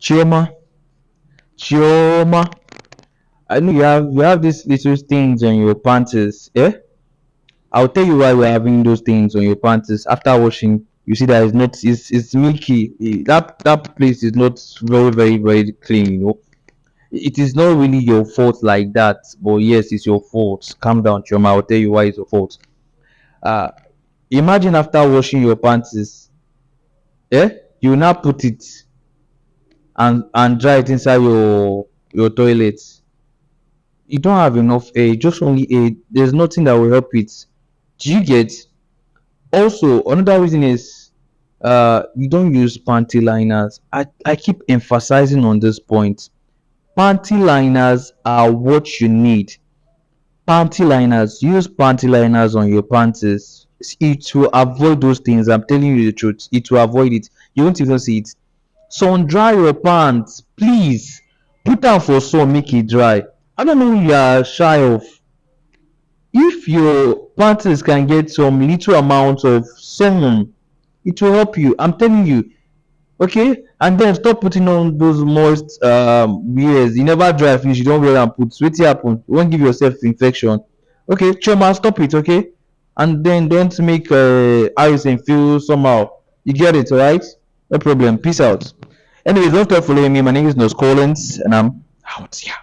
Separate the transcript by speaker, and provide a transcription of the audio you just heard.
Speaker 1: Chioma, Chioma. I know you have these little things on your panties. Eh? I'll tell you why we're having those things on your panties. After washing, you see that it's milky. That place is not very very very clean. It is not really your fault like that. But yes, it's your fault. Calm down, Chioma. I'll tell you why it's your fault. Uh, Imagine after washing your panties, eh? You now put it and dry it inside your toilet. You don't have enough air, just only air. There's nothing that will help it. Do you get? Also, another reason is you don't use panty liners. I keep emphasizing on this point. Panty liners are what you need. Panty liners, use panty liners on your panties. It will avoid those things. I'm telling you the truth. It will avoid it. You won't even see it. Sun dry your pants, please. Put am for sun, make it dry. I don't know who you are shy of. If your panties can get some little amount of sun, it will help you. I'm telling you. Okay? And then stop putting on those moist wears. You never dry finish, you don't wear and put. Wetin happen? You won't give yourself infection. Okay, Choma, stop it, okay? And then don't make Harrison feel somehow. You get it, alright? No problem. Peace out. Anyways, don't stop following me. My name is Nos Collins, and I'm out. Yeah.